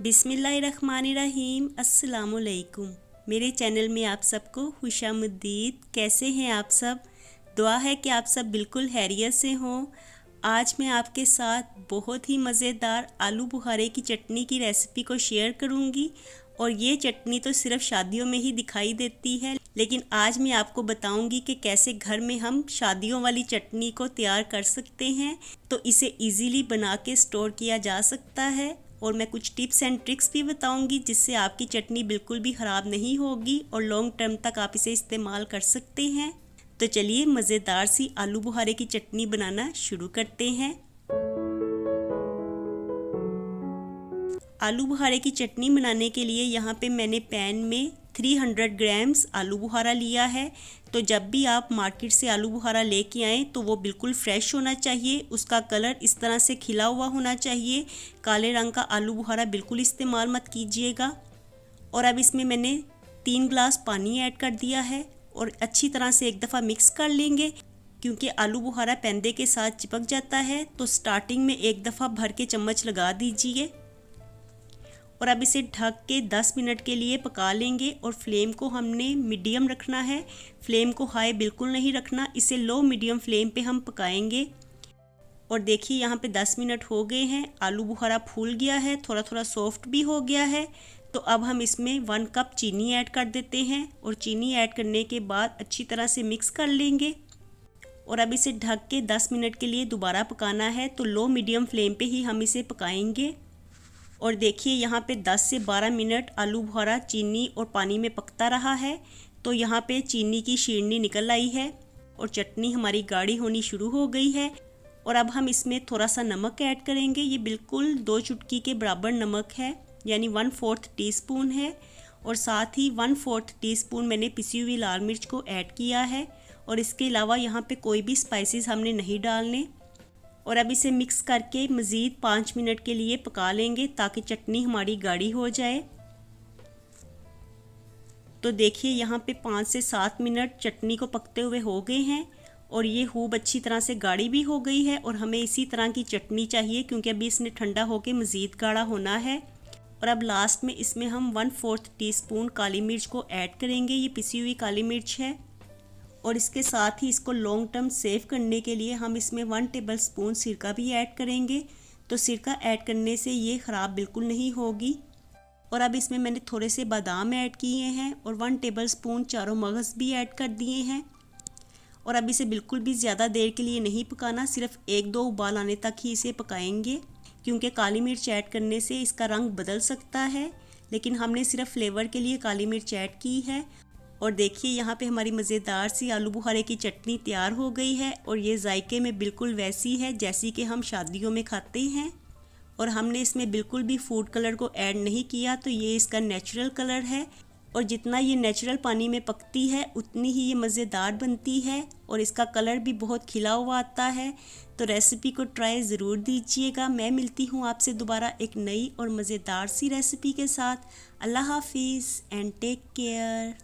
बिस्मिल्लाहिर्रहमानिर्रहीम। अस्सलामुअलैकुम। मेरे चैनल में आप सबको खुशामदीद। कैसे हैं आप सब? दुआ है कि आप सब बिल्कुल खैरियत से हों। आज मैं आपके साथ बहुत ही मज़ेदार आलू बुखारे की चटनी की रेसिपी को शेयर करूंगी। और ये चटनी तो सिर्फ शादियों में ही दिखाई देती है, लेकिन आज मैं आपको बताऊंगी कि कैसे घर में हम शादियों वाली चटनी को तैयार कर सकते हैं। तो इसे इजीली बना के स्टोर किया जा सकता है और मैं कुछ टिप्स एंड ट्रिक्स भी बताऊंगी जिससे आपकी चटनी बिल्कुल भी ख़राब नहीं होगी और लॉन्ग टर्म तक आप इसे इस्तेमाल कर सकते हैं। तो चलिए मज़ेदार सी आलू बुखारे की चटनी बनाना शुरू करते हैं। आलू बुखारे की चटनी बनाने के लिए यहाँ पे मैंने पैन में 300 ग्राम्स आलू बुखारा लिया है। तो जब भी आप मार्केट से आलू बुखारा लेके आएँ तो वो बिल्कुल फ्रेश होना चाहिए, उसका कलर इस तरह से खिला हुआ होना चाहिए। काले रंग का आलू बुखारा बिल्कुल इस्तेमाल मत कीजिएगा। और अब इसमें मैंने 3 गिलास पानी ऐड कर दिया है और अच्छी तरह से एक दफ़ा मिक्स कर लेंगे, क्योंकि आलू बुखारा पैंदे के साथ चिपक जाता है। तो स्टार्टिंग में एक दफ़ा भर के चम्मच लगा दीजिए और अब इसे ढक के 10 मिनट के लिए पका लेंगे। और फ्लेम को हमने मीडियम रखना है, फ्लेम को हाई बिल्कुल नहीं रखना। इसे लो मीडियम फ्लेम पे हम पकाएंगे। और देखिए यहाँ पे 10 मिनट हो गए हैं, आलू बुखारा फूल गया है, थोड़ा थोड़ा सॉफ्ट भी हो गया है। तो अब हम इसमें 1 कप चीनी ऐड कर देते हैं और चीनी ऐड करने के बाद अच्छी तरह से मिक्स कर लेंगे। और अब इसे ढक के 10 मिनट के लिए दोबारा पकाना है। तो लो मीडियम फ्लेम पे ही हम इसे पकाएंगे। और देखिए यहाँ पे 10 से 12 मिनट आलू बुखारा चीनी और पानी में पकता रहा है। तो यहाँ पे चीनी की शीरनी निकल आई है और चटनी हमारी गाढ़ी होनी शुरू हो गई है। और अब हम इसमें थोड़ा सा नमक ऐड करेंगे। ये बिल्कुल 2 चुटकी के बराबर नमक है, यानी 1/4 टीस्पून है। और साथ ही 1/4 टीस्पून मैंने पिसी हुई लाल मिर्च को ऐड किया है। और इसके अलावा यहाँ पे कोई भी स्पाइसेस हमने नहीं डालने। और अब इसे मिक्स करके मज़ीद 5 मिनट के लिए पका लेंगे ताकि चटनी हमारी गाढ़ी हो जाए। तो देखिए यहाँ पे 5 से 7 मिनट चटनी को पकते हुए हो गए हैं और ये खूब अच्छी तरह से गाढ़ी भी हो गई है। और हमें इसी तरह की चटनी चाहिए, क्योंकि अभी इसने ठंडा होकर मज़ीद गाढ़ा होना है। और अब लास्ट में इसमें हम 1/4 टीस्पून काली मिर्च को ऐड करेंगे। ये पिसी हुई काली मिर्च है। और इसके साथ ही इसको लॉन्ग टर्म सेव करने के लिए हम इसमें 1 टेबलस्पून सिरका भी ऐड करेंगे। तो सिरका ऐड करने से ये ख़राब बिल्कुल नहीं होगी। और अब इसमें मैंने थोड़े से बादाम ऐड किए हैं और 1 टेबलस्पून चारों मगज़ भी ऐड कर दिए हैं। और अब इसे बिल्कुल भी ज़्यादा देर के लिए नहीं पकाना, सिर्फ 1-2 उबाल आने तक ही इसे पकाएंगे, क्योंकि काली मिर्च ऐड करने से इसका रंग बदल सकता है। लेकिन हमने सिर्फ फ्लेवर के लिए काली मिर्च ऐड की है। और देखिए यहाँ पे हमारी मज़ेदार सी आलू बुखारे की चटनी तैयार हो गई है। और ये जायके में बिल्कुल वैसी है जैसी कि हम शादियों में खाते हैं। और हमने इसमें बिल्कुल भी फूड कलर को ऐड नहीं किया, तो ये इसका नेचुरल कलर है। और जितना ये नेचुरल पानी में पकती है उतनी ही ये मज़ेदार बनती है और इसका कलर भी बहुत खिला हुआ आता है। तो रेसिपी को ट्राई ज़रूर दीजिएगा। मैं मिलती हूँ आपसे दोबारा एक नई और मज़ेदार सी रेसिपी के साथ। अल्लाह हाफिज़ एंड टेक केयर।